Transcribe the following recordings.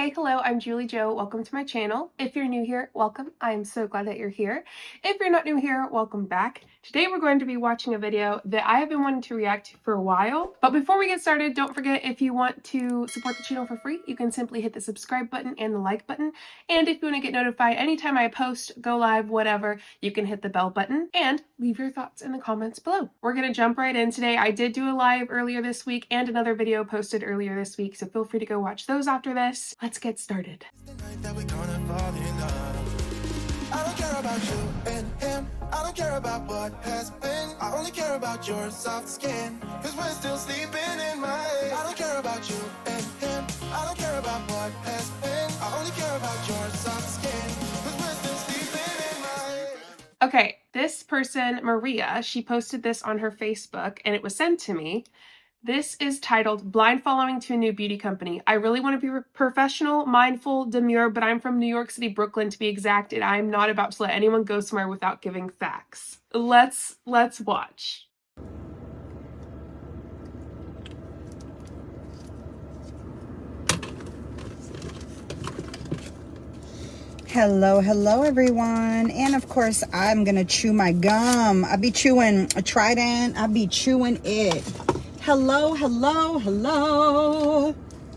Hey, hello, I'm JulieJo. Welcome to my channel. If you're new here, welcome. I'm so glad that you're here. If you're not new here, welcome back. Today we're going to be watching a video that I have been wanting to react to for a while. But before we get started, don't forget, if you want to support the channel for free, you can simply hit the subscribe button and the like button. And if you want to get notified anytime I post, go live, whatever, you can hit the bell button and leave your thoughts in the comments below. We're going to jump right in today. I did do a live earlier this week and another video posted earlier this week, so feel free to go watch those after this. Let's get started. I don't care about you and him. I don't care about what has been. I only care about your soft skin. Cause we're still sleeping in my head. I don't care about you and him. I don't care about what has been. I only care about your soft skin. Cause we're still sleeping in my head. Okay, this person, Maria, she posted this on her Facebook and it was sent to me. This is titled Blind Following to a New Beauty Company. I really want to be professional, mindful, demure, but I'm from New York City, Brooklyn to be exact, and I'm not about to let anyone go somewhere without giving facts. Let's watch. Hello everyone, and of course I'm gonna chew my gum. I be chewing a Trident. I be chewing it. Hello.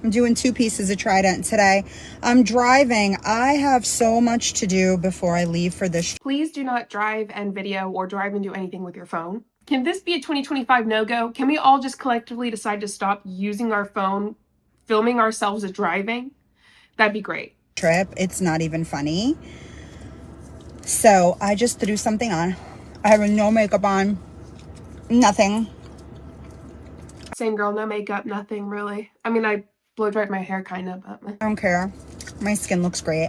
I'm doing 2 pieces of Trident today. I'm driving. I have so much to do before I leave for this. Please do not drive and video or drive and do anything with your phone. Can this be a 2025 no-go? Can we all just collectively decide to stop using our phone, filming ourselves as driving? That'd be great. Trip. It's not even funny. So I just threw something on. I have no makeup on. Nothing. Same girl, no makeup, nothing really. I mean, I blow dried my hair kind of, but I don't care. My skin looks great.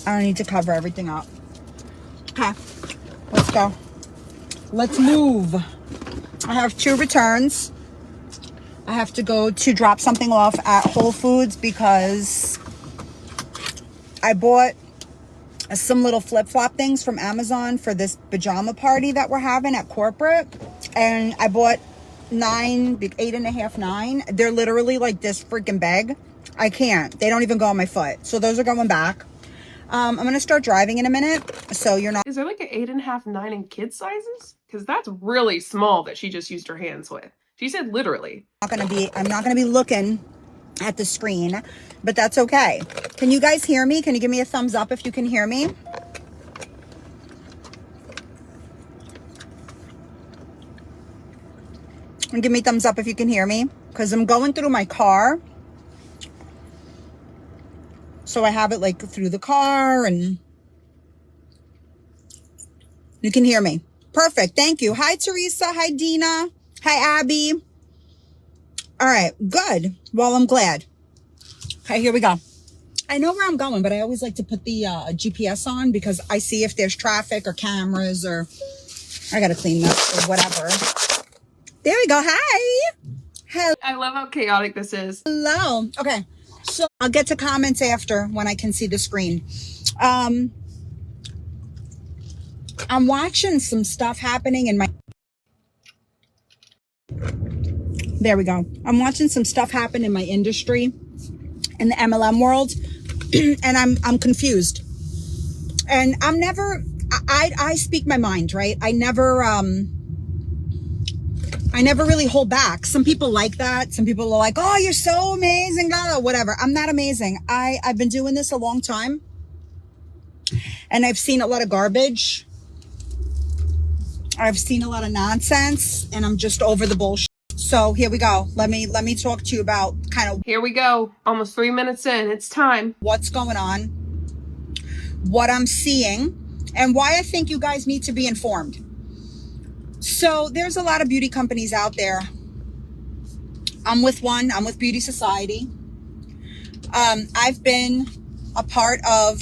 I don't need to cover everything up. Okay, let's go. Let's move. I have 2 returns. I have to go to drop something off at Whole Foods because I bought some little flip-flop things from Amazon for this pajama party that we're having at corporate. And I bought 8.5, 9. They're literally like this freaking bag. I can't. They don't even go on my foot. So those are going back. I'm going to start driving in a minute. So you're not. Is there like an 8.5, 9 in kid sizes? Because that's really small that she just used her hands with. She said literally. I'm not going to be looking at the screen, but that's okay. Can you guys hear me? Can you give me a thumbs up if you can hear me? And give me a thumbs up if you can hear me, because I'm going through my car. So I have it like through the car and you can hear me. Perfect. Thank you. Hi, Teresa. Hi, Dina. Hi, Abby. All right. Good. Well, I'm glad. Okay, here we go. I know where I'm going, but I always like to put the GPS on because I see if there's traffic or cameras or I got to clean this or whatever. There we go. Hi. Hello. I love how chaotic this is. Hello. Okay. So I'll get to comments after when I can see the screen. I'm watching some stuff happening in my... There we go. I'm watching some stuff happen in my industry, in the MLM world, and I'm confused. And I'm never... I speak my mind, right? I never really hold back. Some people like that. Some people are like, oh, you're so amazing, blah, blah, whatever. I'm not amazing. I've been doing this a long time. And I've seen a lot of garbage. I've seen a lot of nonsense. And I'm just over the bullshit. So here we go. Let me talk to you about kind of... Here we go. Almost 3 minutes in. It's time. What's going on. What I'm seeing. And why I think you guys need to be informed. So there's a lot of beauty companies out there. I'm with one. I'm with Beauty Society. I've been a part of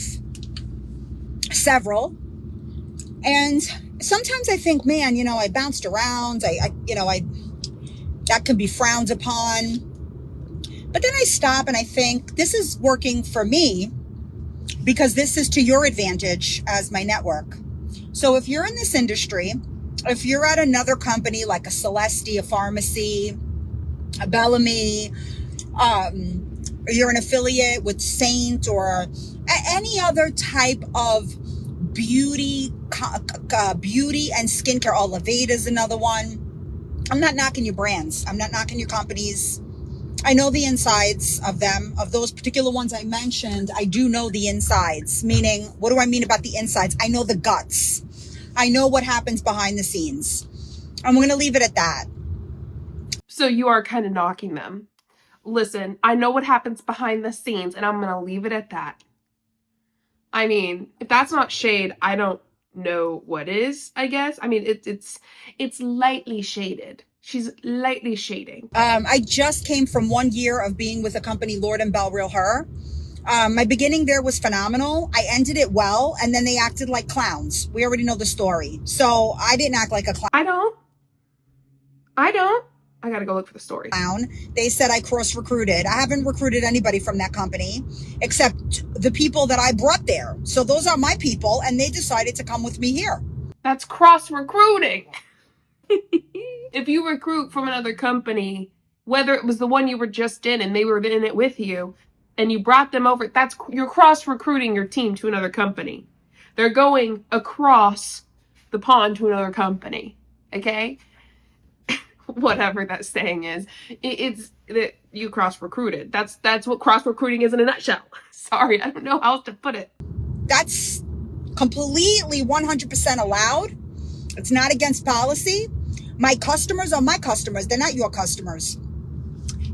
several. And sometimes I think, man, you know, I bounced around. That could be frowned upon. But then I stop and I think this is working for me because this is to your advantage as my network. So if you're in this industry, if you're at another company like a Celeste, a Pharmacy, a Bellamy, or you're an affiliate with Saint or any other type of beauty and skincare. Olivate is another one. I'm not knocking your brands. I'm not knocking your companies. I know the insides of them, of those particular ones I mentioned. I do know the insides, meaning, what do I mean about the insides? I know the guts. I know what happens behind the scenes. I'm going to leave it at that. So you are kind of knocking them. Listen, I know what happens behind the scenes, and I'm going to leave it at that. I mean, if that's not shade, I don't know what is, I guess. I mean, it's lightly shaded. She's lightly shading. I just came from 1 year of being with a company, Lord & Bell Real Her. My beginning there was phenomenal. I ended it well, and then they acted like clowns. We already know the story. So I didn't act like a clown. I don't. I gotta go look for the story. They said I cross-recruited. I haven't recruited anybody from that company except the people that I brought there. So those are my people, and they decided to come with me here. That's cross-recruiting. If you recruit from another company, whether it was the one you were just in and they were in it with you, and you brought them over, you're cross-recruiting your team to another company. They're going across the pond to another company. Okay? Whatever that saying is, it's that you cross-recruited. That's what cross-recruiting is in a nutshell. Sorry, I don't know how else to put it. That's completely 100% allowed. It's not against policy. My customers are my customers. They're not your customers.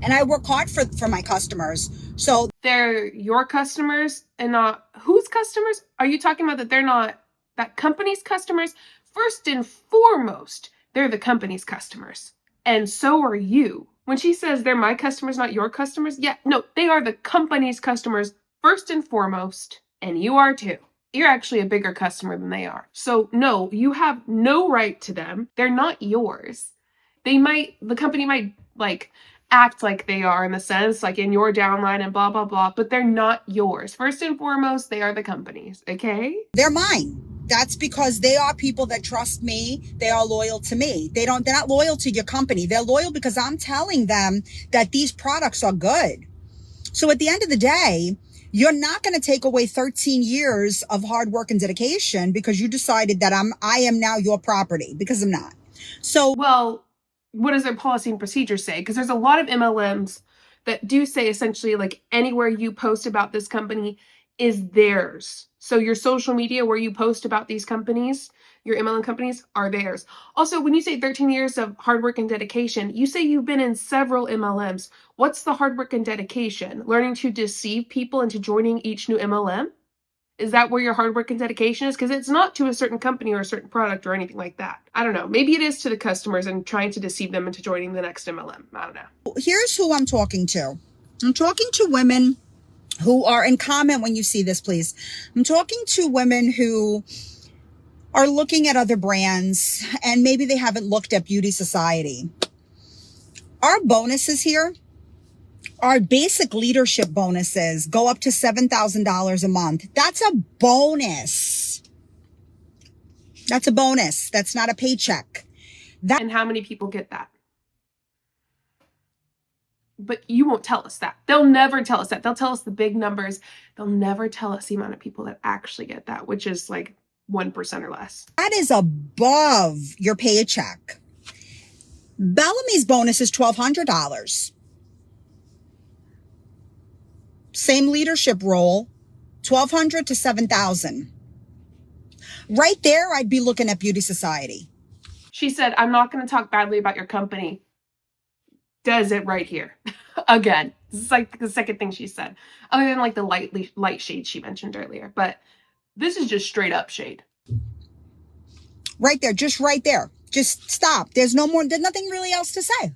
And I work hard for my customers. So they're your customers and not whose customers? Are you talking about that they're not that company's customers? First and foremost, they're the company's customers. And so are you. When she says they're my customers, not your customers, yeah, no, they are the company's customers first and foremost. And you are too. You're actually a bigger customer than they are. So no, you have no right to them. They're not yours. The company might like act like they are in the sense like in your downline and blah, blah, blah, but they're not yours. First and foremost, they are the company's, okay? They're mine. That's because they are people that trust me. They are loyal to me. They're not loyal to your company. They're loyal because I'm telling them that these products are good. So at the end of the day, you're not going to take away 13 years of hard work and dedication because you decided that I am now your property, because I'm not. So, well, what does their policy and procedure say? Because there's a lot of MLMs that do say essentially like anywhere you post about this company is theirs. So your social media where you post about these companies, your MLM companies, are theirs. Also, when you say 13 years of hard work and dedication, you say you've been in several MLMs. What's the hard work and dedication? Learning to deceive people into joining each new MLM? Is that where your hard work and dedication is? Because it's not to a certain company or a certain product or anything like that. I don't know. Maybe it is to the customers and trying to deceive them into joining the next MLM. I don't know. Here's who I'm talking to. I'm talking to women who are, in comment when you see this, please. I'm talking to women who are looking at other brands and maybe they haven't looked at Beauty Society. Our bonuses here, our basic leadership bonuses go up to $7,000 a month. That's a bonus. That's a bonus. That's not a paycheck. And how many people get that? But you won't tell us that. They'll never tell us that. They'll tell us the big numbers. They'll never tell us the amount of people that actually get that, which is like 1% or less. That is above your paycheck. Bellamy's bonus is $1,200. Same leadership role, $1,200 to $7,000. Right there, I'd be looking at Beauty Society. She said, I'm not going to talk badly about your company. Does it right here. Again, this is like the second thing she said, other than like the light shade she mentioned earlier. But this is just straight up shade. Right there, just right there. Just stop. There's nothing really else to say.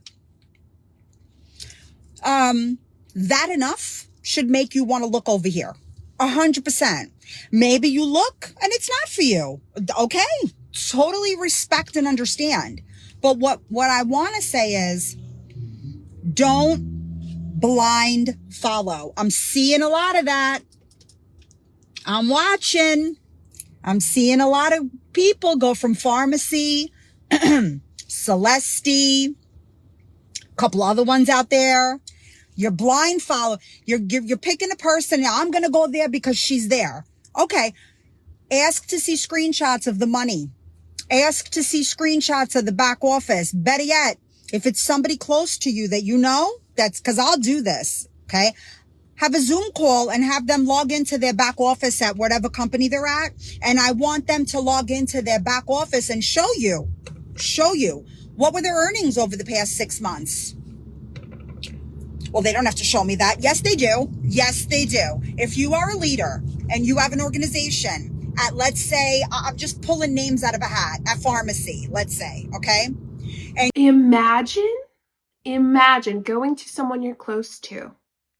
That enough should make you want to look over here. 100%. Maybe you look and it's not for you. Okay. Totally respect and understand. But what I want to say is, don't blind follow. I'm seeing a lot of that. I'm watching. I'm seeing a lot of people go from Pharmacy, Celeste, a couple other ones out there, You're blind follow. You're picking a person. I'm going to go there because she's there. Okay. Ask to see screenshots of the money. Ask to see screenshots of the back office. Better yet, if it's somebody close to you that you know, that's because I'll do this. Okay. Have a Zoom call and have them log into their back office at whatever company they're at. And I want them to log into their back office and show you what were their earnings over the past 6 months. Well, they don't have to show me that. Yes, they do. Yes, they do. If you are a leader and you have an organization at, let's say, I'm just pulling names out of a hat, at pharmacy, let's say, okay? And imagine going to someone you're close to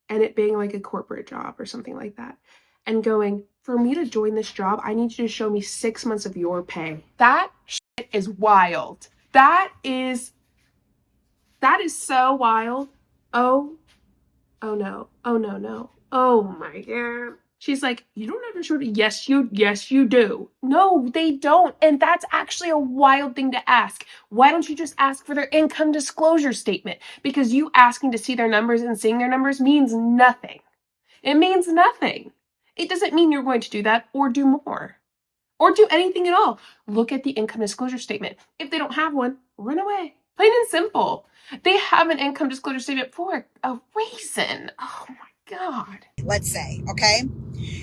and it being like a corporate job or something like that and going, for me to join this job, I need you to show me 6 months of your pay. That shit is wild. That is so wild. Oh no. Oh no. Oh my God. She's like, you don't have to show it. Yes, you do. No, they don't. And that's actually a wild thing to ask. Why don't you just ask for their income disclosure statement? Because you asking to see their numbers and seeing their numbers means nothing. It means nothing. It doesn't mean you're going to do that or do more or do anything at all. Look at the income disclosure statement. If they don't have one, run away. Plain and simple. They have an income disclosure statement for a reason. Oh my God. let's say, okay?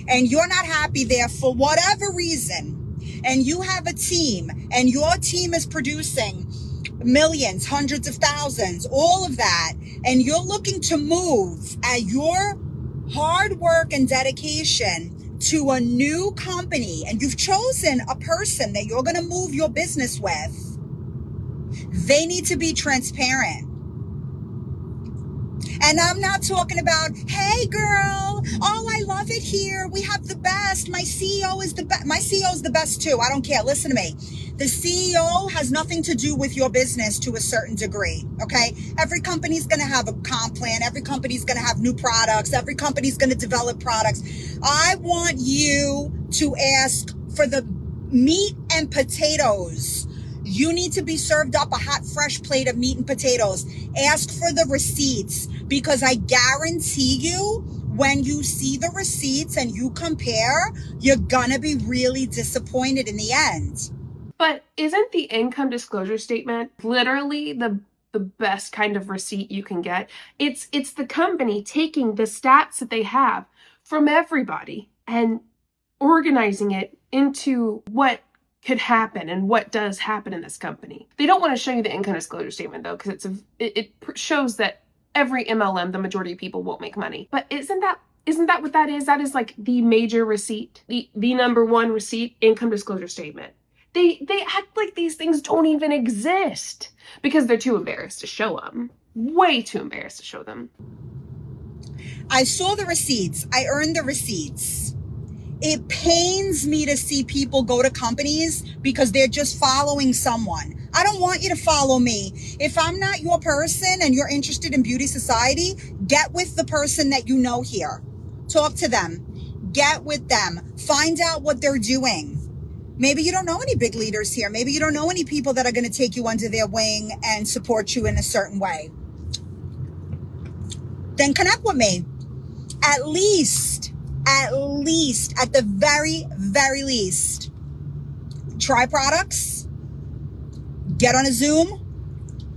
And you're not happy there for whatever reason, and you have a team, and your team is producing millions, hundreds of thousands, all of that, and you're looking to move at your hard work and dedication to a new company, and you've chosen a person that you're going to move your business with, they need to be transparent. And I'm not talking about, hey girl, oh, I love it here. We have the best. My CEO is the best. My CEO is the best too. I don't care. Listen to me. The CEO has nothing to do with your business to a certain degree. Okay. Every company's going to have a comp plan. Every company's going to have new products. Every company's going to develop products. I want you to ask for the meat and potatoes. You need to be served up a hot, fresh plate of meat and potatoes. Ask for the receipts, because I guarantee you, when you see the receipts and you compare, you're gonna be really disappointed in the end. But isn't the income disclosure statement literally the best kind of receipt you can get? It's the company taking the stats that they have from everybody and organizing it into what could happen and what does happen in this company. They don't want to show you the income disclosure statement though, because it shows that every MLM, the majority of people won't make money. But isn't that what that is? That is like the major receipt, the number one receipt, income disclosure statement. They act like these things don't even exist because they're too embarrassed to show them. Way too embarrassed to show them. I saw the receipts. I earned the receipts. It pains me to see people go to companies because they're just following someone. I don't want you to follow me. If I'm not your person and you're interested in beauty society, get with the person that you know here. Talk to them. Get with them. Find out what they're doing. Maybe you don't know any big leaders here. Maybe you don't know any people that are going to take you under their wing and support you in a certain way. Then connect with me. At the very least, try products, get on a Zoom,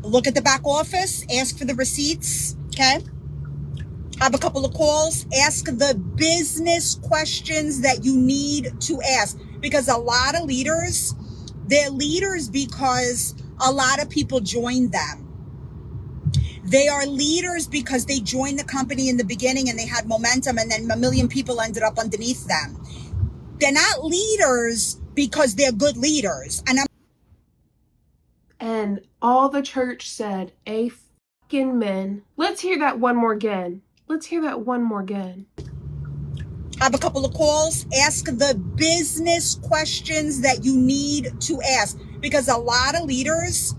look at the back office, ask for the receipts, okay? Have a couple of calls, ask the business questions that you need to ask, because a lot of leaders, they're leaders because a lot of people joined them. They are leaders because they joined the company in the beginning and they had momentum, and then a million people ended up underneath them. They're not leaders because they're good leaders. And all the church said, amen. Let's hear that one more again. Have a couple of calls, ask the business questions that you need to ask, because a lot of leaders,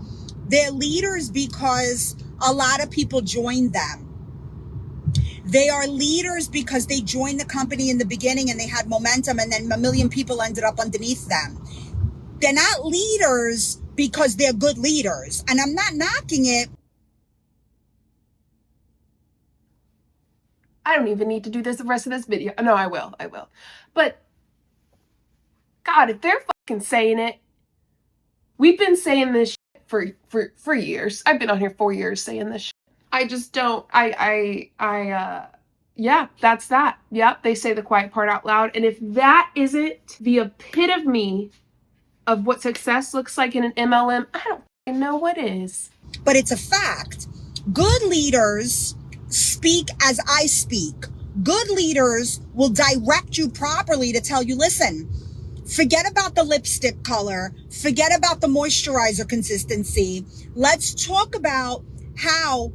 they're leaders because a lot of people joined them. They are leaders because they joined the company in the beginning and they had momentum, and then a million people ended up underneath them. They're not leaders because they're good leaders. And I'm not knocking it. I don't even need to do this the rest of this video. No, I will. But God, if they're fucking saying it, we've been saying this shit for years. I've been on here 4 years saying this shit. I just don't, yeah, that's that. Yep, they say the quiet part out loud. And if that isn't the epitome of what success looks like in an MLM, I don't know what is. But it's a fact. Good leaders speak as I speak. Good leaders will direct you properly to tell you, listen, forget about the lipstick color. Forget about the moisturizer consistency. Let's talk about how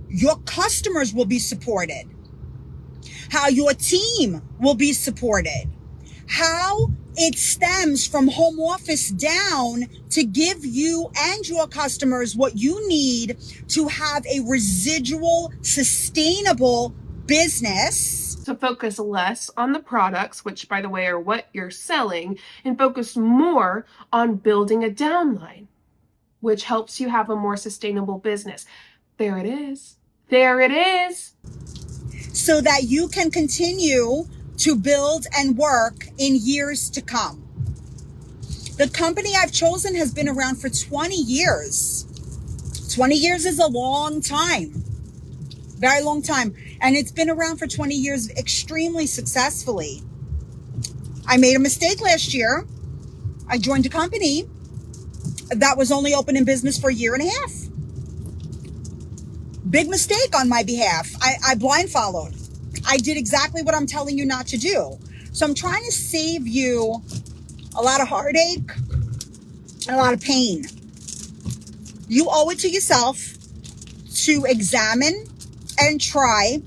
your customers will be supported, how your team will be supported, how it stems from home office down to give you and your customers what you need to have a residual, sustainable business. So focus less on the products, which by the way are what you're selling, and focus more on building a downline, which helps you have a more sustainable business. There it is. There it is. So that you can continue to build and work in years to come. The company I've chosen has been around for 20 years. 20 years is a long time. Very long time. And it's been around for 20 years extremely successfully. I made a mistake last year. I joined a company that was only open in business for a year and a half. Big mistake on my behalf. I blind followed. I did exactly what I'm telling you not to do. So I'm trying to save you a lot of heartache and a lot of pain. You owe it to yourself to examine and try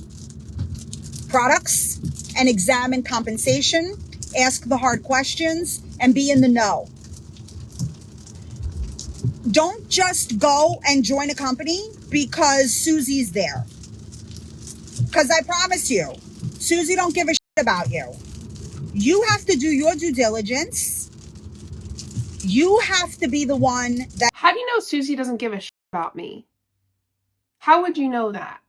products and examine compensation, ask the hard questions, and be in the know. Don't just go and join a company because Susie's there. Because I promise you, Susie don't give a shit about you. You have to do your due diligence. You have to be the one that... How do you know Susie doesn't give a shit about me? How would you know that?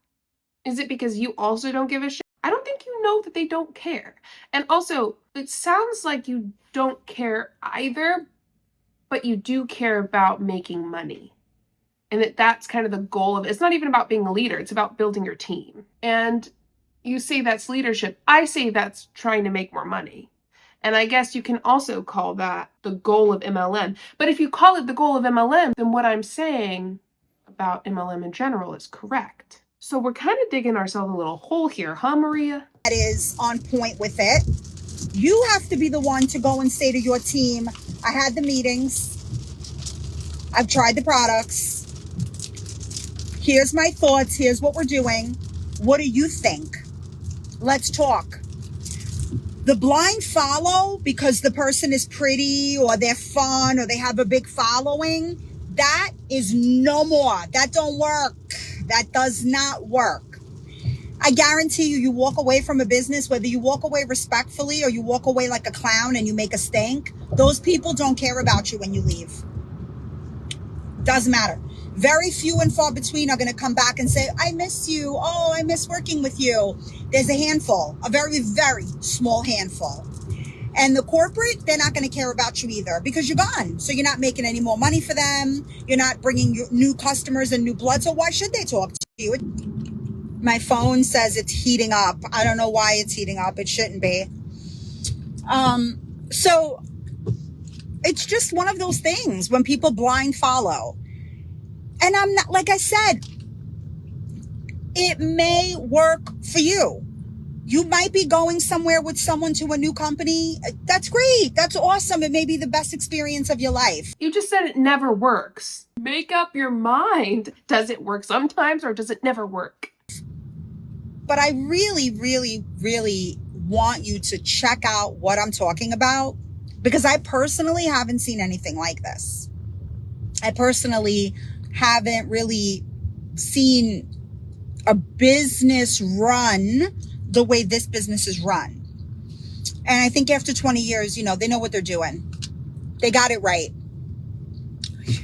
Is it because you also don't give a shit? I don't think you know that they don't care. And also, it sounds like you don't care either, but you do care about making money. And that's kind of the goal of it. It's not even about being a leader. It's about building your team. And you say that's leadership. I say that's trying to make more money. And I guess you can also call that the goal of MLM. But if you call it the goal of MLM, then what I'm saying about MLM in general is correct. So we're kind of digging ourselves a little hole here, huh, Maria? That is on point with it. You have to be the one to go and say to your team, I had the meetings. I've tried the products. Here's my thoughts. Here's what we're doing. What do you think? Let's talk. The blind follow because the person is pretty or they're fun or they have a big following, that is no more. That don't work. That does not work. I guarantee you, you walk away from a business, whether you walk away respectfully or you walk away like a clown and you make a stink, those people don't care about you when you leave. Doesn't matter. Very few and far between are going to come back and say, I miss you. Oh, I miss working with you. There's a handful, a very, very small handful. And the corporate, they're not going to care about you either because you're gone. So you're not making any more money for them. You're not bringing new customers and new blood. So why should they talk to you? My phone says it's heating up. I don't know why it's heating up. It shouldn't be. So it's just one of those things when people blind follow. And I'm not, like I said, it may work for you. You might be going somewhere with someone to a new company. That's great. That's awesome. It may be the best experience of your life. You just said it never works. Make up your mind. Does it work sometimes or does it never work? But I really, really, really want you to check out what I'm talking about because I personally haven't seen anything like this. I personally haven't really seen a business run the way this business is run. And I think after 20 years, you know, they know what they're doing. They got it right.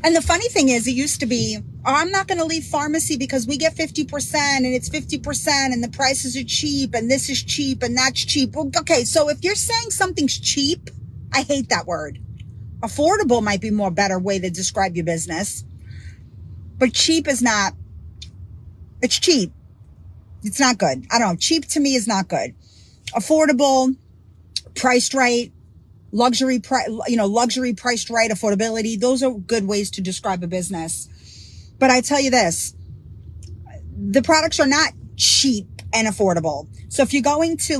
And the funny thing is, it used to be, I'm not going to leave pharmacy because we get 50% and it's 50% and the prices are cheap and this is cheap and that's cheap. Well, okay, so if you're saying something's cheap, I hate that word. Affordable might be more better way to describe your business. But cheap is not, it's cheap. It's not good. I don't know. Cheap to me is not good. Affordable, priced right, luxury priced right, affordability. Those are good ways to describe a business. But I tell you this, the products are not cheap and affordable. So if you're going to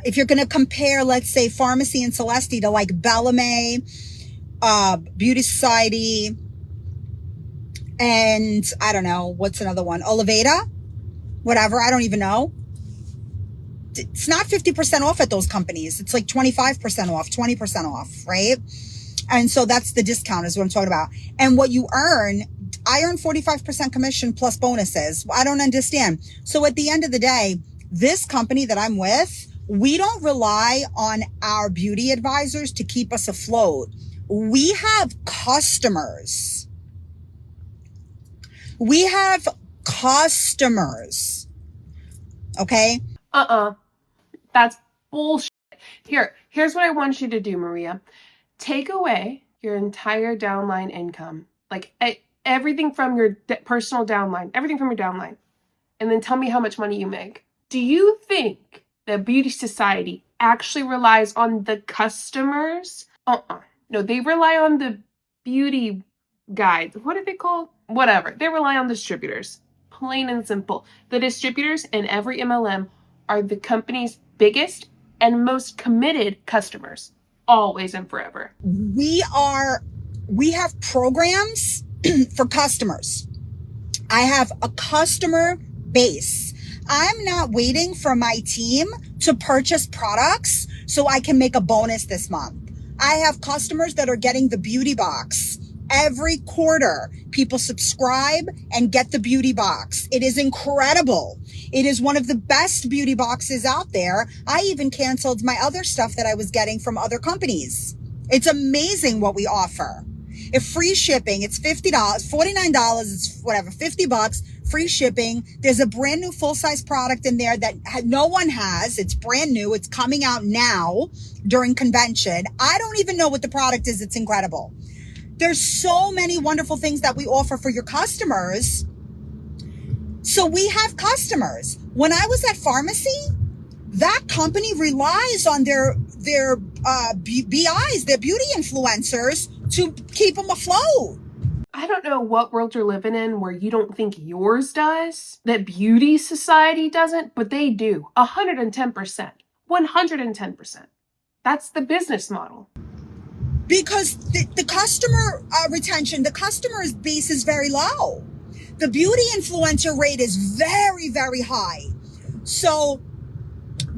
if you're going to compare, let's say Pharmacy and Celeste to like Bellamy, Beauty Society, and I don't know, what's another one? Oliveda, whatever. I don't even know. It's not 50% off at those companies. It's like 25% off, 20% off, right? And so that's the discount is what I'm talking about. And what you earn, I earn 45% commission plus bonuses. I don't understand. So at the end of the day, this company that I'm with, we don't rely on our beauty advisors to keep us afloat. We have customers. We have customers. Okay? That's bullshit. Here's what I want you to do, Maria. Take away your entire downline income, like everything from your personal downline, everything from your downline, and then tell me how much money you make. Do you think that Beauty Society actually relies on the customers? No, they rely on the beauty guides. What are they called? Whatever. They rely on distributors. Plain and simple. The distributors in every MLM are the company's biggest and most committed customers, always and forever. We have programs for customers. I have a customer base. I'm not waiting for my team to purchase products so I can make a bonus this month. I have customers that are getting the beauty box. Every quarter, people subscribe and get the beauty box. It is incredible. It is one of the best beauty boxes out there. I even canceled my other stuff that I was getting from other companies. It's amazing what we offer. If free shipping, it's $50, $49, it's whatever, $50, free shipping. There's a brand new full-size product in there that no one has. It's brand new. It's coming out now during convention. I don't even know what the product is. It's incredible. There's so many wonderful things that we offer for your customers. So we have customers. When I was at Pharmacy, that company relies on their BIs, their beauty influencers, to keep them afloat. I don't know what world you're living in where you don't think yours does, that Beauty Society doesn't, but they do. 110%. 110%. That's the business model. Because the customer retention, the customer base is very low. The beauty influencer rate is very, very high. So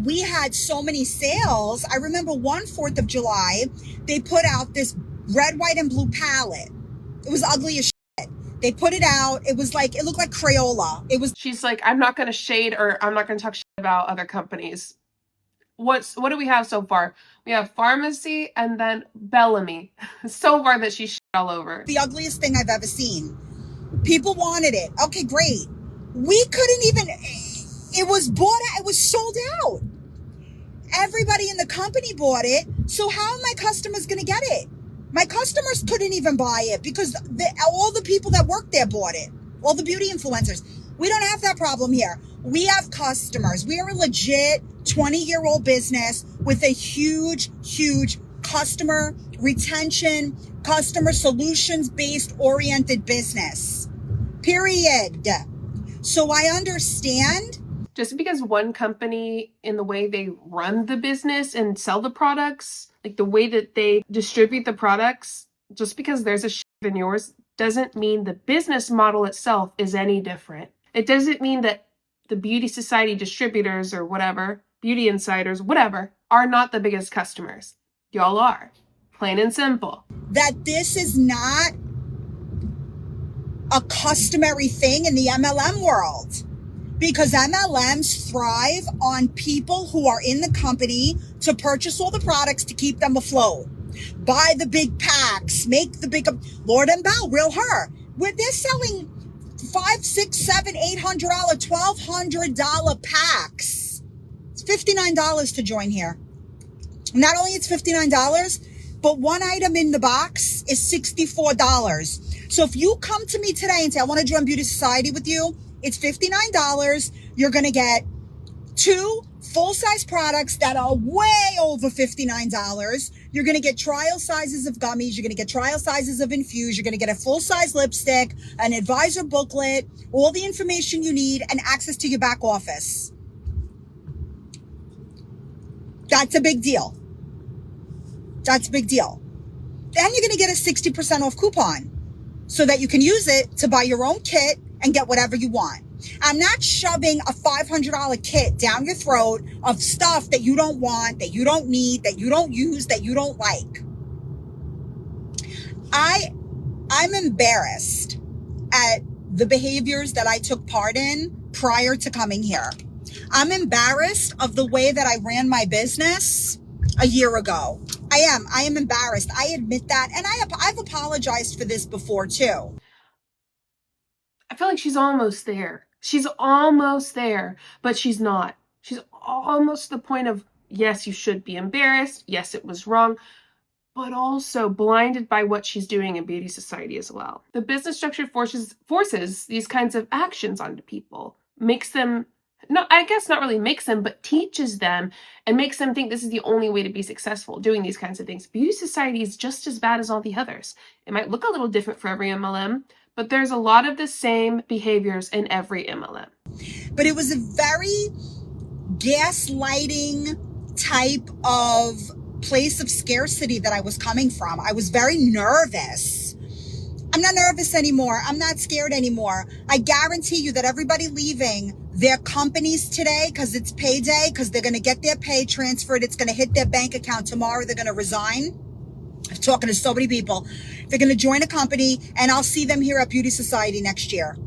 we had so many sales. I remember one 4th of July, they put out this red, white, and blue palette. It was ugly as shit. They put it out. It was like, it looked like Crayola. She's like, I'm not going to shade or I'm not going to talk shit about other companies. What do we have so far? We have Pharmacy and then Bellamy. So far that she's shit all over. The ugliest thing I've ever seen. People wanted it. Okay, great. We couldn't even, it was bought out. It was sold out. Everybody in the company bought it. So how are my customers going to get it? My customers couldn't even buy it because all the people that worked there bought it. All the beauty influencers. We don't have that problem here. We have customers. We are a legit 20-year-old business with a huge, huge customer retention, customer solutions-based oriented business. Period. So I understand. Just because one company, in the way they run the business and sell the products, like the way that they distribute the products, just because there's a shit in yours, doesn't mean the business model itself is any different. It doesn't mean that the Beauty Society distributors or whatever, beauty insiders, whatever, are not the biggest customers. Y'all are. Plain and simple. That this is not a customary thing in the MLM world. Because MLMs thrive on people who are in the company to purchase all the products to keep them afloat. Buy the big packs, make the big, Lord and Bell, real her. where they're selling $500, $600, $700, $800, $1,200 packs. It's $59 to join here. Not only it's $59, but one item in the box is $64. So if you come to me today and say, I want to join Beauty Society with you, it's $59. You're going to get 2 full-size products that are way over $59. You're going to get trial sizes of gummies. You're going to get trial sizes of Infuse. You're going to get a full-size lipstick, an advisor booklet, all the information you need, and access to your back office. That's a big deal. That's a big deal. Then you're going to get a 60% off coupon so that you can use it to buy your own kit and get whatever you want. I'm not shoving a $500 kit down your throat of stuff that you don't want, that you don't need, that you don't use, that you don't like. I'm embarrassed at the behaviors that I took part in prior to coming here. I'm embarrassed of the way that I ran my business a year ago. I am embarrassed. I admit that. And I've apologized for this before too. I feel like she's almost there. She's almost there, but she's not. She's almost to the point of, yes, you should be embarrassed. Yes, it was wrong, but also blinded by what she's doing in Beauty Society as well. The business structure forces these kinds of actions onto people, makes them, not really makes them, but teaches them and makes them think this is the only way to be successful, doing these kinds of things. Beauty Society is just as bad as all the others. It might look a little different for every MLM, but there's a lot of the same behaviors in every MLM. But it was a very gaslighting type of place of scarcity that I was coming from. I was very nervous. I'm not nervous anymore. I'm not scared anymore. I guarantee you that everybody leaving their companies today, because it's payday, because they're going to get their pay transferred, it's going to hit their bank account tomorrow, they're going to resign. I'm talking to so many people. They're going to join a company, and I'll see them here at Beauty Society next year.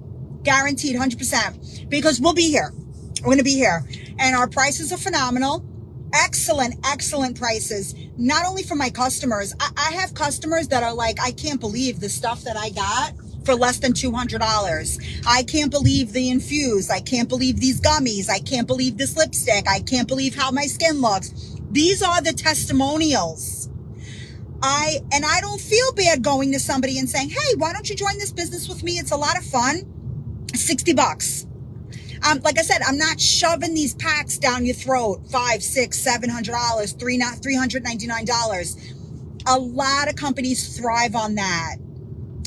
Guaranteed, 100%. Because we'll be here. We're going to be here. And our prices are phenomenal. Excellent, excellent prices. Not only for my customers. I have customers that are like, I can't believe the stuff that I got for less than $200. I can't believe the Infuse. I can't believe these gummies. I can't believe this lipstick. I can't believe how my skin looks. These are the testimonials. I don't feel bad going to somebody and saying, hey, why don't you join this business with me? It's a lot of fun. $60. Like I said, I'm not shoving these packs down your throat. $500, $600, $700, $399. A lot of companies thrive on that.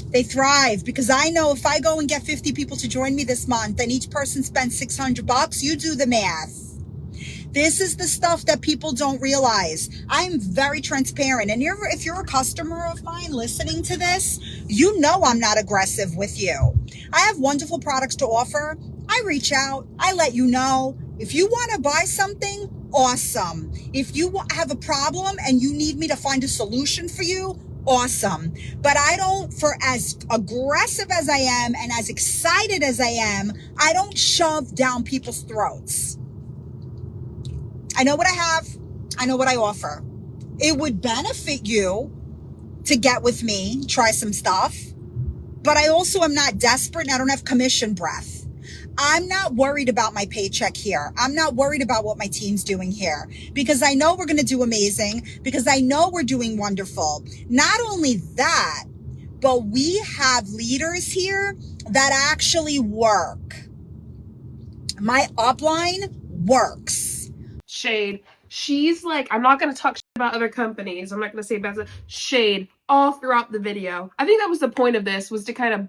They thrive because I know if I go and get 50 people to join me this month and each person spends $600, you do the math. This is the stuff that people don't realize. I'm very transparent. And if you're a customer of mine listening to this, you know I'm not aggressive with you. I have wonderful products to offer. I reach out. I let you know. If you want to buy something, awesome. If you have a problem and you need me to find a solution for you, awesome. But I don't, for as aggressive as I am and as excited as I am, I don't shove down people's throats. I know what I have. I know what I offer. It would benefit you to get with me, try some stuff. But I also am not desperate and I don't have commission breath. I'm not worried about my paycheck here. I'm not worried about what my team's doing here because I know we're going to do amazing, because I know we're doing wonderful. Not only that, but we have leaders here that actually work. My upline works. Shade. She's like, I'm not going to talk shit about other companies. I'm not going to say bad stuff. Shade all throughout the video. I think that was the point of this, was to kind of,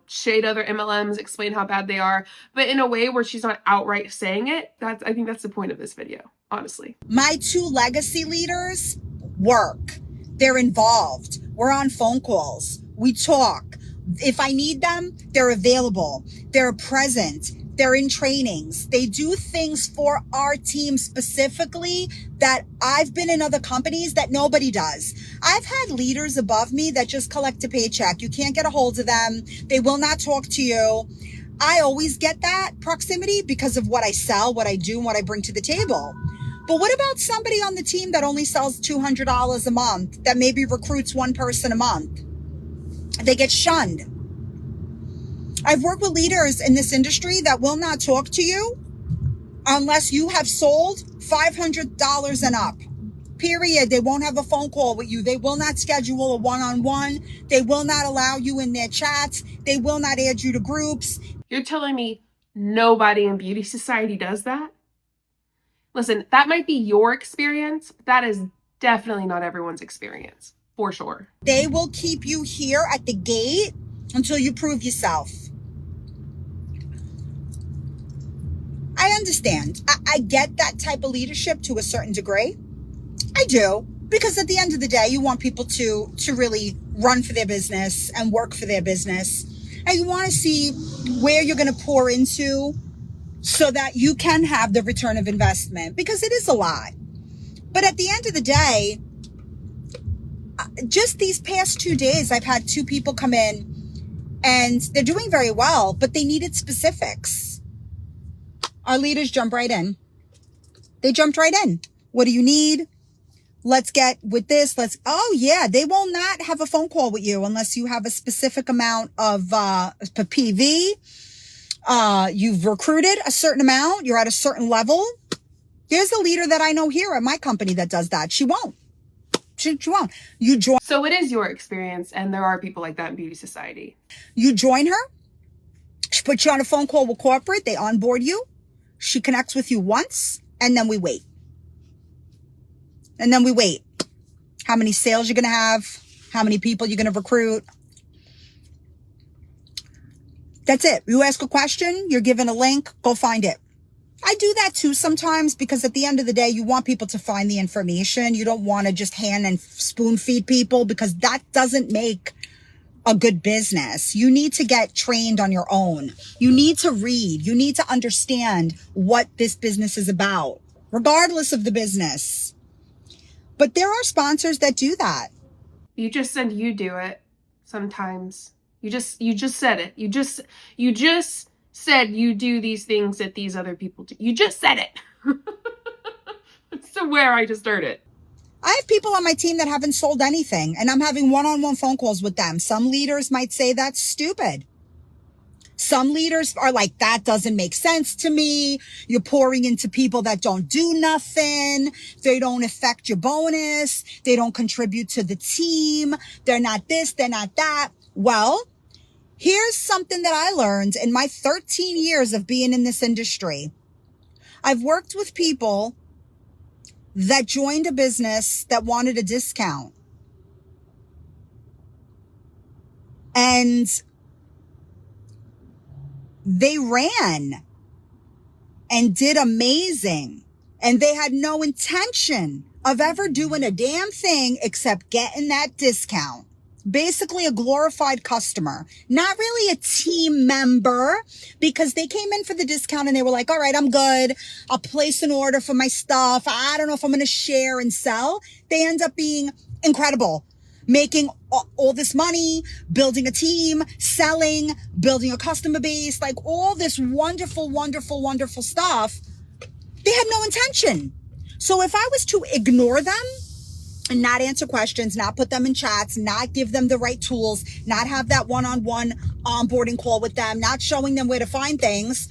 shade other MLMs, explain how bad they are, but in a way where she's not outright saying it. I think that's the point of this video, honestly. My 2 legacy leaders work. They're involved. We're on phone calls. We talk. If I need them, they're available. They're present. They're in trainings. They do things for our team specifically that I've been in other companies that nobody does. I've had leaders above me that just collect a paycheck. You can't get a hold of them. They will not talk to you. I always get that proximity because of what I sell, what I do, and what I bring to the table. But what about somebody on the team that only sells $200 a month, that maybe recruits one person a month? They get shunned. I've worked with leaders in this industry that will not talk to you unless you have sold $500 and up. Period. They won't have a phone call with you. They will not schedule a one-on-one. They will not allow you in their chats. They will not add you to groups. You're telling me nobody in beauty society does that? Listen, that might be your experience, but that is definitely not everyone's experience, for sure. They will keep you here at the gate until you prove yourself. I understand. I get that type of leadership to a certain degree. I do. Because at the end of the day, you want people to really run for their business and work for their business. And you want to see where you're going to pour into so that you can have the return of investment, because it is a lot. But at the end of the day, just these past 2 days, I've had 2 people come in and they're doing very well, but they needed specifics. Our leaders jump right in. They jumped right in. What do you need? Let's get with this. Oh yeah, they will not have a phone call with you unless you have a specific amount of PV. You've recruited a certain amount. You're at a certain level. There's a leader that I know here at my company that does that. She won't. She won't. You join. So it is your experience, and there are people like that in beauty society. You join her. She puts you on a phone call with corporate. They onboard you. She connects with you once, and then we wait. And then we wait. How many sales you're going to have? How many people you're going to recruit? That's it. You ask a question, you're given a link, go find it. I do that too sometimes, because at the end of the day, you want people to find the information. You don't want to just hand and spoon feed people, because that doesn't make a good business. You need to get trained on your own. You need to read. You need to understand what this business is about, regardless of the business. But there are sponsors that do that. You just said you do it sometimes. You just said it. You just said you do these things that these other people do. You just said it. So where I just heard it. I have people on my team that haven't sold anything, and I'm having one-on-one phone calls with them. Some leaders might say that's stupid. Some leaders are like, that doesn't make sense to me. You're pouring into people that don't do nothing. They don't affect your bonus. They don't contribute to the team. They're not this, they're not that. Well, here's something that I learned in my 13 years of being in this industry. I've worked with people that joined a business that wanted a discount. And they ran and did amazing. And they had no intention of ever doing a damn thing except getting that discount. Basically a glorified customer, not really a team member, because they came in for the discount and they were like, all right, I'm good. I'll place an order for my stuff. I don't know if I'm going to share and sell. They end up being incredible, making all this money, building a team, selling, building a customer base, like all this wonderful, wonderful, wonderful stuff. They had no intention. So if I was to ignore them and not answer questions, not put them in chats, not give them the right tools, not have that one-on-one onboarding call with them, not showing them where to find things,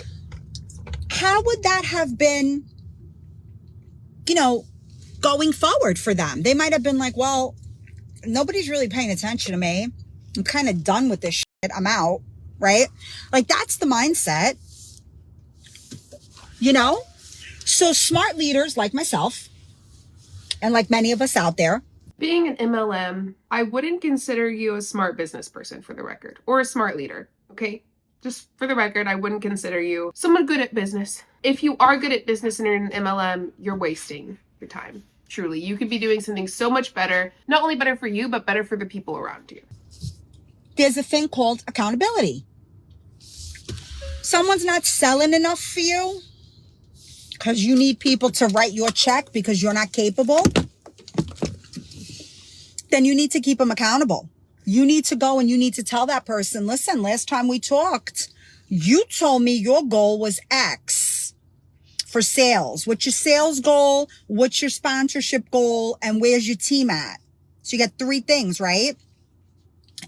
how would that have been, going forward for them? They might have been like, well, nobody's really paying attention to me. I'm kind of done with this shit. I'm out, right? Like, that's the mindset, So smart leaders like myself, and like many of us out there. Being an MLM, I wouldn't consider you a smart business person, for the record, or a smart leader, okay? Just for the record, I wouldn't consider you someone good at business. If you are good at business and you're in an MLM, you're wasting your time. Truly, you could be doing something so much better, not only better for you, but better for the people around you. There's a thing called accountability. Someone's not selling enough for you because you need people to write your check because you're not capable, then you need to keep them accountable. You need to go and you need to tell that person, listen, last time we talked, you told me your goal was X for sales. What's your sales goal? What's your sponsorship goal? And where's your team at? So you got 3 things, right?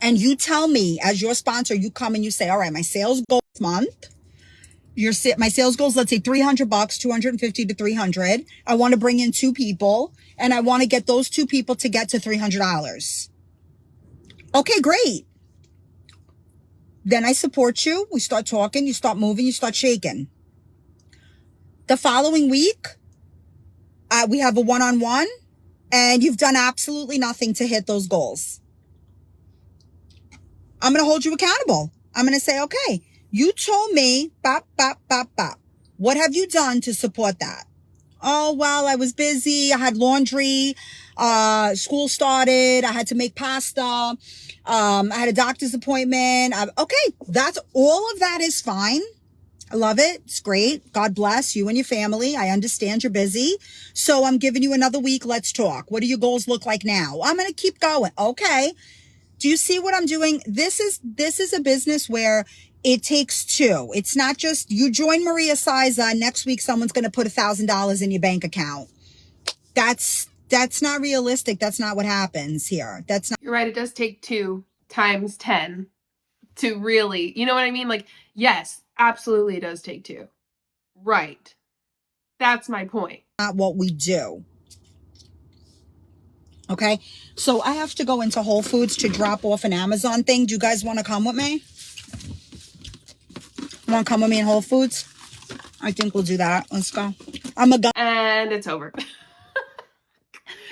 and you tell me as your sponsor, you come and you say, all right, my sales goal this month, my sales goals, let's say $300, 250 to 300. I want to bring in 2 people and I want to get those 2 people to get to $300. Okay, great. Then I support you. We start talking, you start moving, you start shaking. The following week, we have a one-on-one and you've done absolutely nothing to hit those goals. I'm going to hold you accountable. I'm going to say, okay, you told me, bop, bop, bop, bop. What have you done to support that? Oh, well, I was busy. I had laundry. School started. I had to make pasta. I had a doctor's appointment. Okay, that's all of that is fine. I love it. It's great. God bless you and your family. I understand you're busy. So I'm giving you another week. Let's talk. What do your goals look like now? I'm going to keep going. Okay. Do you see what I'm doing? This is a business where it takes 2. It's not just you join Maria Siza. Next week, someone's going to put $1,000 in your bank account. That's not realistic. That's not what happens here. That's not. You're right. It does take 2 times 10 to really, you know what I mean? Like, yes, absolutely. It does take 2. Right. That's my point. Not what we do. Okay. So I have to go into Whole Foods to drop off an Amazon thing. Do you guys want to come with me? Want to come with me in Whole Foods? I think we'll do that. Let's go. And it's over.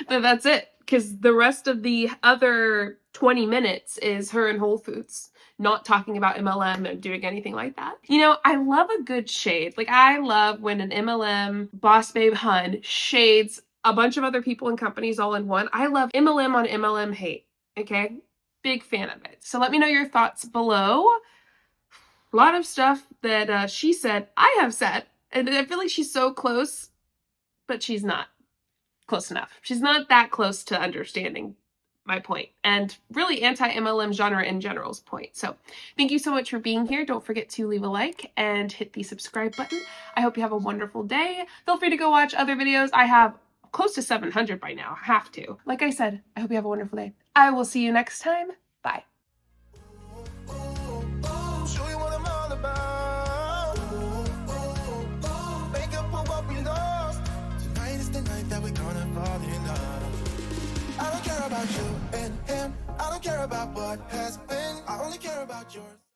But that's it. Because the rest of the other 20 minutes is her in Whole Foods, not talking about MLM and doing anything like that. You know, I love a good shade. Like, I love when an MLM Bossbabe Hun shades a bunch of other people and companies all in one. I love MLM on MLM hate. Okay? Big fan of it. So let me know your thoughts below. A lot of stuff that she said, I have said. And I feel like she's so close, but she's not close enough. She's not that close to understanding my point and really anti-MLM genre in general's point. So thank you so much for being here. Don't forget to leave a like and hit the subscribe button. I hope you have a wonderful day. Feel free to go watch other videos. I have close to 700 by now. I have to. Like I said, I hope you have a wonderful day. I will see you next time. Bye. Show you what I'm all about. Make up for what we lost. Tonight is the night that we're gonna fall in love. I don't care about you and him. I don't care about what has been. I only care about yours.